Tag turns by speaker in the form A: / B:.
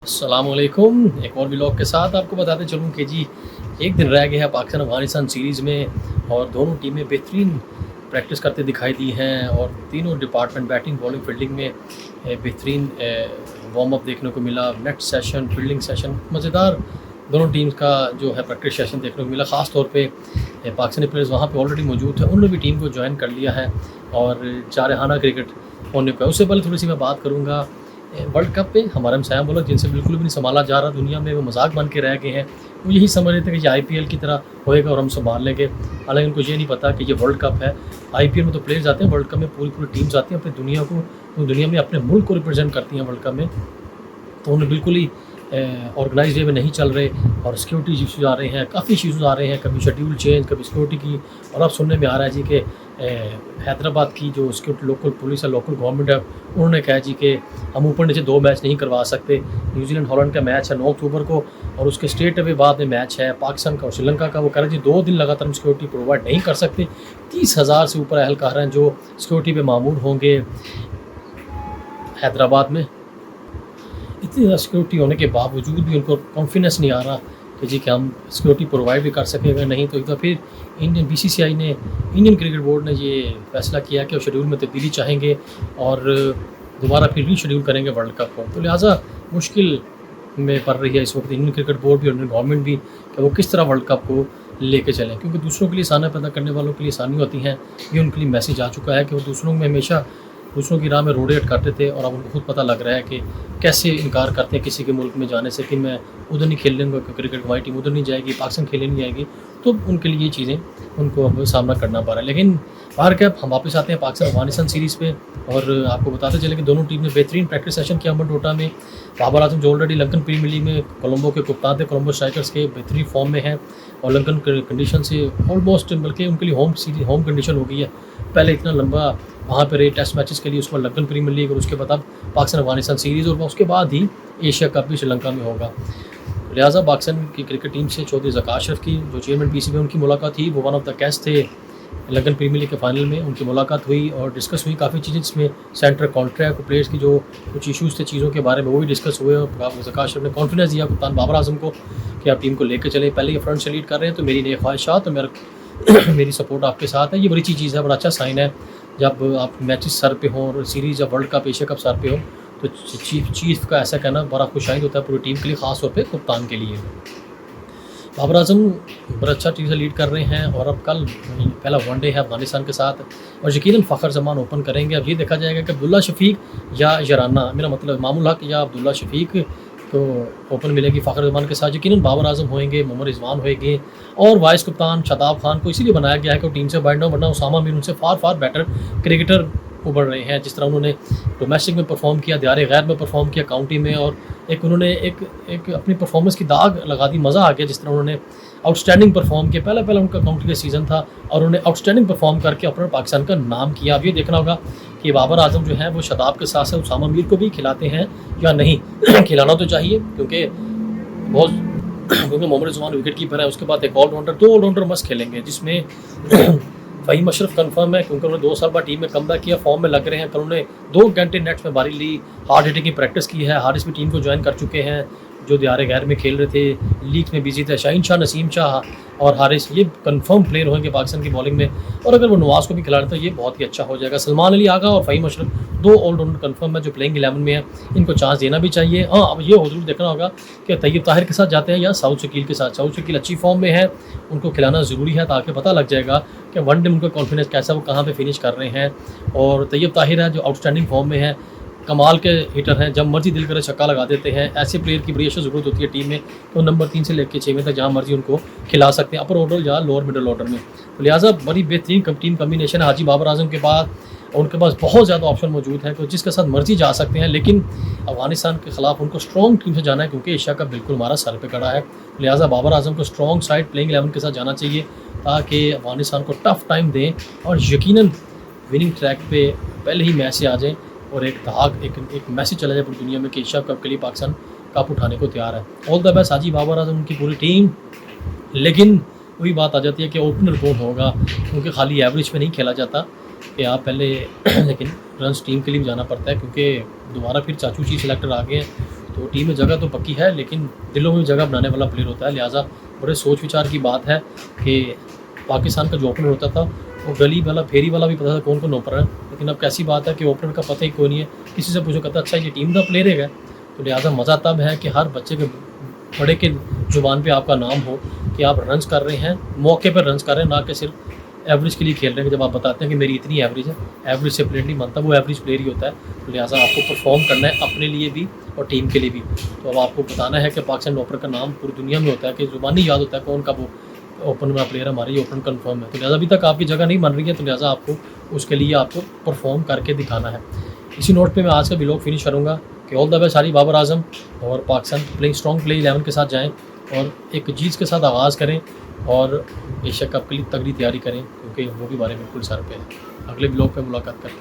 A: अस्सलामुअलैकुम। एक और व्लॉग के साथ आपको बताते चलूँ कि जी एक दिन रह गया है पाकिस्तान अफ़गानिस्तान सीरीज़ में और दोनों टीमें बेहतरीन प्रैक्टिस करते दिखाई दी हैं और तीनों डिपार्टमेंट बैटिंग बॉलिंग फील्डिंग में बेहतरीन वार्म अप देखने को मिला। नेट सेशन, फील्डिंग सेशन मज़ेदार दोनों टीम्स का जो है प्रैक्टिस सेशन देखने को मिला। ख़ास तौर पे पाकिस्तानी प्लेयर्स वहाँ पे ऑलरेडी मौजूद थे, उन्होंने भी टीम को ज्वाइन कर लिया है और जारहाना क्रिकेट होने को है। उससे पहले थोड़ी सी मैं बात करूँगा वर्ल्ड कप पे हमारे हमसाया मुल्क जिनसे बिल्कुल भी नहीं संभाला जा रहा दुनिया में, वो मजाक बन के रह गए हैं। वो यही समझ रहे थे कि ये आईपीएल की तरह होएगा और हम संभाल लेंगे, हालांकि उनको ये नहीं पता कि ये वर्ल्ड कप है। आईपीएल में तो प्लेयर्स आते हैं, वर्ल्ड कप में पूरी पूरी टीम्स आती हैं अपनी दुनिया में अपने मुल्क को रिप्रेजेंट करती हैं वर्ल्ड कप में। तो उन्हें बिल्कुल ही ऑर्गेनाइज वे में नहीं चल रहे और सिक्योरिटी इशूज़ आ रहे हैं, काफ़ी इशूज़ आ रहे हैं, कभी शेड्यूल चेंज, कभी सिक्योरिटी की। और अब सुनने में आ रहा है जी कि हैदराबाद की जो सिक्योरिटी लोकल पुलिस है, लोकल गवर्नमेंट है, उन्होंने कहा जी कि हम ऊपर नीचे 2 मैच नहीं करवा सकते। न्यूजीलैंड हॉलैंड का मैच है 9 अक्टूबर को और उसके स्टेट अवे बाद में मैच है पाकिस्तान का और श्रीलंका का। वो कह रहे हैं जी 2 दिन लगातार हम सिक्योरिटी प्रोवाइड नहीं कर सकते। 30,000 से ऊपर एहलकार हैं जो सिक्योरिटी पे मामूर होंगे हैदराबाद में। इतनी ज़्यादा सिक्योरिटी होने के बावजूद भी उनको कॉन्फिडेंस नहीं आ रहा कि जी कि हम सिक्योरिटी प्रोवाइड भी कर सकेंगे। नहीं तो एक बार फिर बीसीसीआई ने, इंडियन क्रिकेट बोर्ड ने ये फैसला किया कि वो शेड्यूल में तब्दीली चाहेंगे और दोबारा फिर रीशेड्यूल करेंगे वर्ल्ड कप को। तो लिहाजा मुश्किल में पड़ रही है इस वक्त इंडियन क्रिकेट बोर्ड भी और इंडियन गवर्नमेंट भी कि वो किस तरह वर्ल्ड कप को लेके चलें, क्योंकि दूसरों के लिए आसानियाँ पैदा करने वालों के लिए आसानी होती हैं। ये उनके लिए मैसेज आ चुका है कि वो दूसरों में हमेशा दूसरों की राह में रोड़े अटकाते थे और अब उनको खुद पता लग रहा है कि कैसे इनकार करते हैं किसी के मुल्क में जाने से कि मैं उधर नहीं खेल लूँगा, क्रिकेट हमारी टीम उधर नहीं जाएगी, पाकिस्तान खेलने नहीं जाएगी। तो उनके लिए ये चीज़ें उनको अब सामना करना पड़ रहा है। लेकिन बाहर क्या, हम वापस आते हैं पाकिस्तान अफगानिस्तान सीरीज़ पे और आपको बताते चले कि दोनों टीम ने बेहतरीन प्रैक्टिस सेशन किया अमन टोटा में। बाबर आजम जो ऑलरेडी लंकन प्रीमियर लीग में कोलंबो के कप्तान थे, कोलंबो स्ट्राइकर्स के बेहतरीन फॉर्म में हैं और लंकन कंडीशन से ऑलमोस्ट, बल्कि उनके लिए होम कंडीशन हो गई है। पहले इतना लंबा वहाँ पर रहे टेस्ट मैचेस के लिए, उसमें लंकन प्रीमियर लीग और उसके बाद अब पाकिस्तान अफगानिस्तान सीरीज़ और उसके बाद ही एशिया कप भी श्रीलंका में होगा। लिहाजा पाकिस्तान की क्रिकेट टीम से चौधरी ज़का अशरफ की जो चेयरमैन पीसीबी उनकी मुलाकात थी, वो वन ऑफ द गेस्ट थे लंकन प्रीमियर लीग के फाइनल में। उनकी मुलाकात हुई और डिस्कस हुई काफ़ी चीज़ें, जिसमें सेंटर कॉन्ट्रैक्ट प्लेयर्स की जो कुछ इशूज़ थे चीज़ों के बारे में वो भी डिस्कस हुए और ज़का अशरफ ने कॉन्फिडेंस दिया कप्तान बाबर आजम को कि आप टीम को लेकर चले। पहले ये फ्रंट से लीड कर रहे हैं तो मेरी नई ख्वाहिशात और मेरी सपोर्ट आपके साथ है। ये बड़ी अच्छी चीज़ है, बड़ा अच्छा साइन है जब आप मैचेस सर पे हों और सीरीज़ या world cup Asia cup sir पे हो तो चीफ का ऐसा कहना बड़ा खुशाइंद होता है पूरी टीम के लिए, ख़ास तौर पे कप्तान के लिए। बाबर आजम बड़ा अच्छा टीम से लीड कर रहे हैं और अब कल पहला वनडे है अफगानिस्तान के साथ और यकीनन फ़खर जमान ओपन करेंगे। अब ये देखा जाएगा कि अब्दुल्ला शफीक या यराना, मेरा मतलब मामूल हक या अब्दुल्ला शफीक तो ओपन मिलेगी फ़खर जमान के साथ। यकीनन बाबर आजम होंगे, मोहम्मद रिजवान होंगे और वाइस कप्तान शादाब खान को इसीलिए बनाया गया है कि वो टीम से बाइंड हो, वरना उसामा मीर उनसे फार बेटर क्रिकेटर उभर रहे हैं। जिस तरह उन्होंने डोमेस्टिक में परफॉर्म किया, दियारे गैर में परफॉर्म किया, काउंटी में, और एक उन्होंने एक अपनी परफॉर्मेंस की दाग लगा दी, मज़ा आ गया जिस तरह उन्होंने आउटस्टैंडिंग परफॉर्म किया। पहला उनका काउंटी का सीज़न था और उन्होंने आउटस्टैंडिंग परफॉर्म करके अपना पाकिस्तान का नाम किया। अब ये देखना होगा कि बाबर आजम जो है वो शादाब के साथ साथ उसामा मीर को भी खिलाते हैं या नहीं। खिलाना तो चाहिए क्योंकि मोहम्मद रिजवान विकेट कीपर है, उसके बाद एक ऑलराउंडर, 2 ऑलराउंडर मस्त खेलेंगे जिसमें फ़हीम अशरफ कंफर्म है क्योंकि उन्होंने 2 साल बाद टीम में कमबैक किया, फॉर्म में लग रहे हैं। कल उन्होंने 2 घंटे नेट में बारी ली, हार्ड हिटिंग की प्रैक्टिस की है। हारिस भी टीम को ज्वाइन कर चुके हैं जो दियारे गैर में खेल रहे थे, लीग में बिजी थे। शाहीन शाह, नसीम शाह और हारिस ये कंफर्म प्लेयर होंगे पाकिस्तान की बॉलिंग में, और अगर वो नवाज़ को भी खिला रहे तो ये बहुत ही अच्छा हो जाएगा। सलमान अली आगा और फ़हीम अशरफ 2 ऑलराउंडर कंफर्म है जो प्लेइंग 11 में है, इनको चांस देना भी चाहिए। हाँ, अब ये जरूर देखना होगा कि तैयब ताहिर के साथ जाते हैं या साउथ शकील के साथ। साउथ शकील अच्छी फॉर्म में है, उनको खिलाना ज़रूरी है ताकि पता लग जाएगा कि वनडे उनका कॉन्फिडेंस कैसा, वो कहाँ पे फिनिश कर रहे हैं। और तैयब ताहिर है जो आउटस्टैंडिंग फॉर्म में है, कमाल के हिटर हैं, जब मर्जी दिल करे छक्का लगा देते हैं। ऐसे प्लेयर की बड़ी ज़रूरत होती है टीम में, तो नंबर 3 से लेकर 6 तक जहाँ मर्जी उनको खिला सकते हैं, अपर ऑर्डर या लोअर मिडल ऑर्डर में। तो लिहाजा बड़ी बेहतरीन टीम कम्बिनेशन है हाजी बाबर आजम के बाद, और उनके पास बहुत ज़्यादा ऑप्शन मौजूद हैं तो जिसके साथ मर्जी जा सकते हैं। लेकिन अफगानिस्तान के ख़िलाफ़ उनको स्ट्रॉन्ग टीम से जाना है क्योंकि एशिया कप बिल्कुल हमारा सर पे खड़ा है। लिहाजा बाबर आजम को स्ट्रॉन्ग साइड प्लेइंग 11 के साथ जाना चाहिए ताकि अफगानिस्तान को टफ टाइम दें और यकीनन विनिंग ट्रैक पे पहले ही मैच से आ जाएँ और एक मैसेज चला जाए पूरी दुनिया में कि एशिया कप के लिए पाकिस्तान कप उठाने को तैयार है। ऑल द बेस्ट हाजी बाबर आजम, उनकी पूरी टीम। लेकिन वही बात आ जाती है कि ओपनर कौन होगा, क्योंकि खाली एवरेज पे नहीं खेला जाता कि आप पहले लेकिन रन्स टीम के लिए भी जाना पड़ता है क्योंकि दोबारा फिर चाचू चीफ सिलेक्टर आ गए हैं तो टीम में जगह तो पक्की है, लेकिन दिलों में जगह बनाने वाला प्लेयर होता है। लिहाजा बड़े सोच विचार की बात है कि पाकिस्तान का जो ओपनर होता था वो गली वाला फेरी वाला भी पता था कौन कौन ओपनर है, लेकिन अब कैसी बात है कि ओपनर का पता ही कोई नहीं है। किसी से पूछो कहता अच्छा ये टीम का प्लेयर है। तो लिहाजा मज़ा तब है कि हर बच्चे के बड़े के ज़ुबान पे आपका नाम हो कि आप रन्स कर रहे हैं, मौके पर रन्स कर रहे हैं, ना कि सिर्फ एवरेज के लिए खेल रहे हैं। जब आप बताते हैं कि मेरी इतनी एवरेज है, एवरेज से प्लेयर नहीं बनता, वो एवरेज प्लेयर ही होता है। तो लिहाजा आपको परफॉर्म करना है अपने लिए भी और टीम के लिए भी। तो अब आपको बताना है कि पाकिस्तान ओपनर का नाम पूरी दुनिया में होता है कि ज़ुबानी याद होता है कौन का वो ओपन में प्लेयर हमारी ओपन कन्फर्म है। तो लिहाजा अभी तक आपकी जगह नहीं बन रही है, तो लिहाजा आपको उसके लिए आपको परफॉर्म करके दिखाना है। इसी नोट पे मैं आज का व्लॉग फिनिश करूँगा कि ऑल द बेस्ट सारी बाबर आजम और पाकिस्तान प्लेइंग स्ट्रॉन्ग प्ले 11 के साथ जाएं और एक जीत के साथ आगाज़ करें और एशिया कप के लिए तगड़ी तैयारी करें, क्योंकि वो भी हमारे बिल्कुल सर पे है। अगले व्लॉग पे मुलाकात करते हैं।